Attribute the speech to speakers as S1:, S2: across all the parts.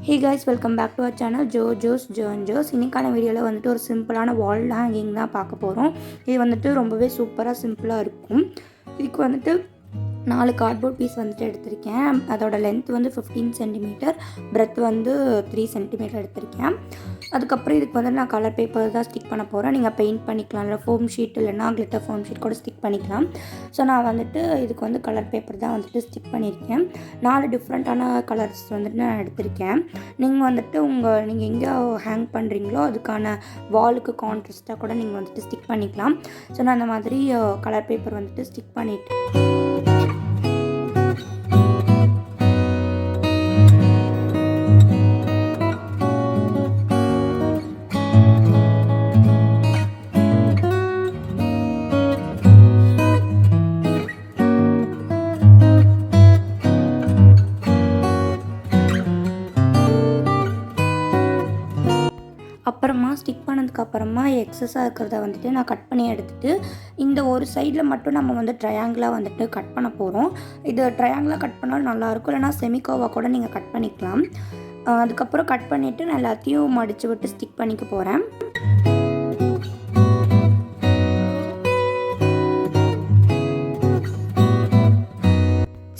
S1: Hey guys, welcome back to our channel Jo's இன்னைக்கான வீடியோவில் வந்துட்டு ஒரு சிம்பிளான வால் ஹேங்கிங் தான் பார்க்க போகிறோம். இது வந்துட்டு ரொம்பவே சூப்பராக சிம்பிளாக இருக்கும். இதுக்கு வந்துட்டு 4 கார்ட்போர்ட் பீஸ் வந்துட்டு எடுத்திருக்கேன். அதோட லென்த் வந்து 15 சென்டிமீட்டர், பிரெத் வந்து 3 சென்டிமீட்டர் எடுத்திருக்கேன். அதுக்கப்புறம் இதுக்கு வந்து நான் கலர் பேப்பர் தான் ஸ்டிக் பண்ண போகிறேன். நீங்கள் பெயிண்ட் பண்ணிக்கலாம், இல்லை ஃபோம் ஷீட் இல்லைனா கிளிட்டர் ஃபோம் ஷீட் கூட ஸ்டிக் பண்ணிக்கலாம். ஸோ நான் வந்துட்டு இதுக்கு வந்து கலர் பேப்பர் தான் வந்துட்டு ஸ்டிக் பண்ணியிருக்கேன். 4 டிஃப்ரெண்ட்டான கலர்ஸ் வந்துட்டு நான் எடுத்திருக்கேன். நீங்கள் வந்துட்டு நீங்கள் எங்கே ஹேங் பண்ணுறீங்களோ அதுக்கான வாலுக்கு கான்ட்ராஸ்ட்டாக கூட நீங்கள் வந்துட்டு ஸ்டிக் பண்ணிக்கலாம். ஸோ நான் அந்த மாதிரி கலர் பேப்பர் வந்துட்டு ஸ்டிக் பண்ணிவிட்டு அப்புறமா ஸ்டிக் பண்ணதுக்கப்புறமா எக்ஸஸாக இருக்கிறத வந்துட்டு நான் கட் பண்ணி எடுத்துகிட்டு இந்த ஒரு சைடில் மட்டும் நம்ம வந்து ட்ரையாங்கிளாக வந்துட்டு கட் பண்ண போகிறோம். இது ட்ரையாங்கிளாக கட் பண்ணாலும் நல்லாயிருக்கும், இல்லைனா செமிகோவாக கூட நீங்கள் கட் பண்ணிக்கலாம். அதுக்கப்புறம் கட் பண்ணிவிட்டு நான் எல்லாத்தையும் மடித்து விட்டு ஸ்டிக் பண்ணிக்க போகிறேன்.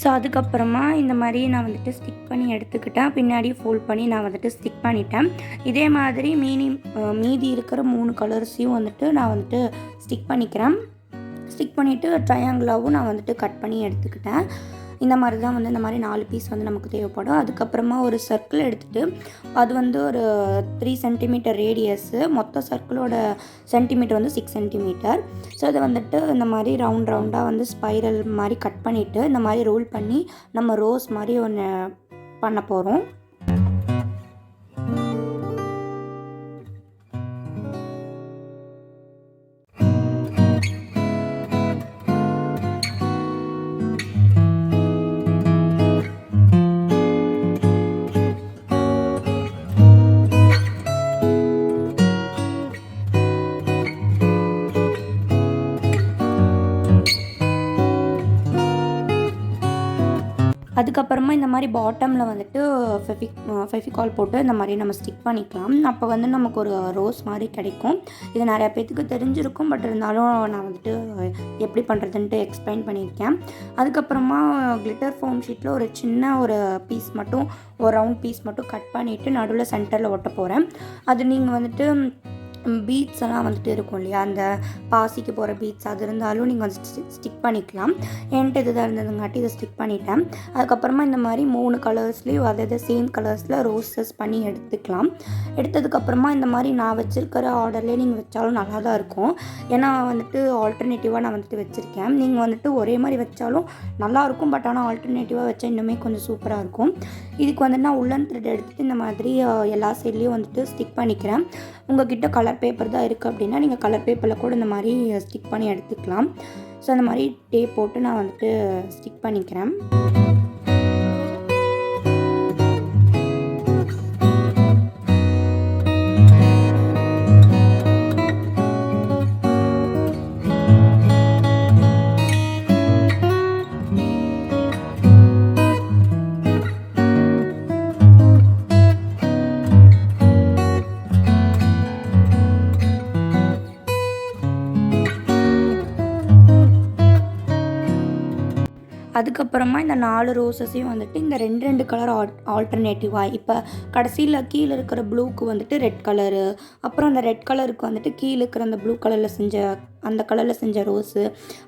S1: ஸோ அதுக்கப்புறமா இந்த மாதிரி நான் வந்துட்டு ஸ்டிக் பண்ணி எடுத்துக்கிட்டேன். பின்னாடி ஃபோல்ட் பண்ணி நான் வந்துட்டு ஸ்டிக் பண்ணிட்டேன். இதே மாதிரி மீதி இருக்கிற 3 கலர்ஸையும் வந்துட்டு நான் வந்துட்டு ஸ்டிக் பண்ணிக்கிறேன். ஸ்டிக் பண்ணிவிட்டு ட்ரையாங்கிளாகவும் நான் வந்துட்டு கட் பண்ணி எடுத்துக்கிட்டேன். இந்த மாதிரி தான் வந்து இந்த மாதிரி 4 பீஸ் வந்து நமக்கு தேவைப்படும். அதுக்கப்புறமா ஒரு சர்க்கிள் எடுத்துகிட்டு அது வந்து ஒரு 3 சென்டிமீட்டர் ரேடியஸு, மொத்த சர்க்கிளோட சென்டிமீட்டர் வந்து 6 சென்டிமீட்டர். ஸோ அதை வந்துட்டு இந்த மாதிரி ரவுண்டாக வந்து ஸ்பைரல் மாதிரி கட் பண்ணிவிட்டு இந்த மாதிரி ரோல் பண்ணி நம்ம ரோஸ் மாதிரி ஒன்று பண்ண போகிறோம். அதுக்கப்புறமா இந்த மாதிரி பாட்டமில் வந்துட்டு ஃபெவிகால் போட்டு இந்த மாதிரி நம்ம ஸ்டிக் பண்ணிக்கலாம். அப்போ வந்து நமக்கு ஒரு ரோஸ் மாதிரி கிடைக்கும். இது நிறையா பேத்துக்கு தெரிஞ்சிருக்கும், பட் இருந்தாலும் நான் வந்துட்டு எப்படி பண்ணுறதுன்ட்டு எக்ஸ்பிளைன் பண்ணியிருக்கேன். அதுக்கப்புறமா கிளிட்டர் ஃபோம் ஷீட்டில் ஒரு சின்ன ஒரு பீஸ் மட்டும், ஒரு ரவுண்ட் பீஸ் மட்டும் கட் பண்ணிவிட்டு நடுவில் சென்டரில் ஒட்ட போகிறேன். அது நீங்கள் வந்துட்டு பீட்ஸ் எல்லாம் வந்துட்டு இருக்கும் இல்லையா, அந்த பாசிக்கு போகிற பீட்ஸ் அது இருந்தாலும் நீங்கள் வந்து ஸ்டிக் பண்ணிக்கலாம். என்கிட்ட இதுதான் இருந்ததுங்காட்டி இதை ஸ்டிக் பண்ணிட்டேன். அதுக்கப்புறமா இந்த மாதிரி 3 கலர்ஸ்லேயும் அதாவது சேம் கலர்ஸில் ரோஸஸ் பண்ணி எடுத்துக்கலாம். எடுத்ததுக்கப்புறமா இந்த மாதிரி நான் வச்சுருக்கிற ஆர்டர்லேயே நீங்கள் வச்சாலும் நல்லா தான் இருக்கும். ஏன்னா வந்துட்டு ஆல்டர்னேட்டிவாக நான் வந்துட்டு வச்சுருக்கேன். நீங்கள் வந்துட்டு ஒரே மாதிரி வச்சாலும் நல்லாயிருக்கும், பட் ஆனால் ஆல்டர்னேட்டிவாக வச்சா இன்னுமே கொஞ்சம் சூப்பராக இருக்கும். இதுக்கு வந்துட்டு நான் உள்ளன் த்ரெட் எடுத்துகிட்டு இந்த மாதிரி எல்லா சைட்லேயும் வந்துட்டு ஸ்டிக் பண்ணிக்கிறேன். உங்கள்கிட்ட கலர் பேப்பர் தான் இருக்குது அப்படின்னா நீங்கள் கலர் பேப்பரில் கூட இந்த மாதிரி ஸ்டிக் பண்ணி எடுத்துக்கலாம். ஸோ அந்த மாதிரி டேப் போட்டு நான் வந்துட்டு ஸ்டிக் பண்ணிக்கிறேன். அதுக்கப்புறமா இந்த 4 ரோஸஸையும் வந்துட்டு இந்த 2 கலர் ஆல்டர்னேட்டிவாக, இப்போ கடைசியில் கீழே இருக்கிற ப்ளூக்கு வந்துட்டு ரெட் கலரு, அப்புறம் அந்த ரெட் கலருக்கு வந்துட்டு கீழே இருக்கிற அந்த ப்ளூ கலரில் அந்த கலரில் செஞ்ச ரோஸு,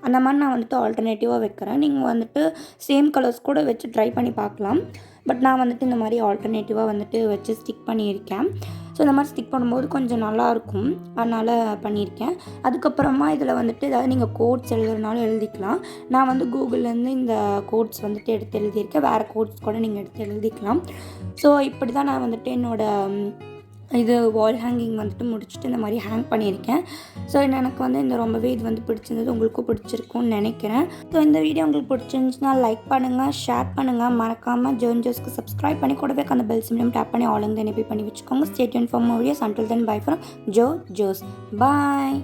S1: அந்த மாதிரி நான் வந்துட்டு ஆல்டர்னேட்டிவாக வைக்கிறேன். நீங்கள் வந்துட்டு சேம் கலர்ஸ் கூட வச்சு ட்ரை பண்ணி பார்க்கலாம். பட் நான் வந்துட்டு இந்த மாதிரி ஆல்டர்னேட்டிவாக வந்துட்டு வச்சு ஸ்டிக் பண்ணியிருக்கேன். ஸோ இந்த மாதிரி ஸ்டிக் பண்ணும்போது கொஞ்சம் நல்லாயிருக்கும், அதனால் பண்ணியிருக்கேன். அதுக்கப்புறமா இதில் வந்துட்டு ஏதாவது நீங்கள் கோட்ஸ் எழுதுறதுனாலும் எழுதிக்கலாம். நான் வந்து கூகுள்லேருந்து இந்த கோட்ஸ் வந்துட்டு எடுத்து எழுதியிருக்கேன். வேறு கோட்ஸ் கூட நீங்கள் எடுத்து எழுதிக்கலாம். ஸோ இப்படி தான் நான் வந்துட்டு இது வால் ஹேங்கிங் வந்துட்டு முடிச்சுட்டு இந்த மாதிரி ஹேங் பண்ணியிருக்கேன். ஸோ எனக்கு வந்து ரொம்பவே இது வந்து பிடிச்சிருந்தது, உங்களுக்கும் பிடிச்சிருக்கும்னு நினைக்கிறேன். ஸோ இந்த வீடியோ உங்களுக்கு பிடிச்சிருந்துச்சுன்னா லைக் பண்ணுங்கள், ஷேர் பண்ணுங்கள், மறக்காமல் ஜோஸ்க்கு சப்ஸ்கிரைப் பண்ணி கூடவே அந்த பெல் சிம்லையும் டேப் பண்ணி ஆல் எனேபிள் பண்ணி வச்சுக்கோங்க. Stay tuned for more videos. Until then bye from Jose. Bye.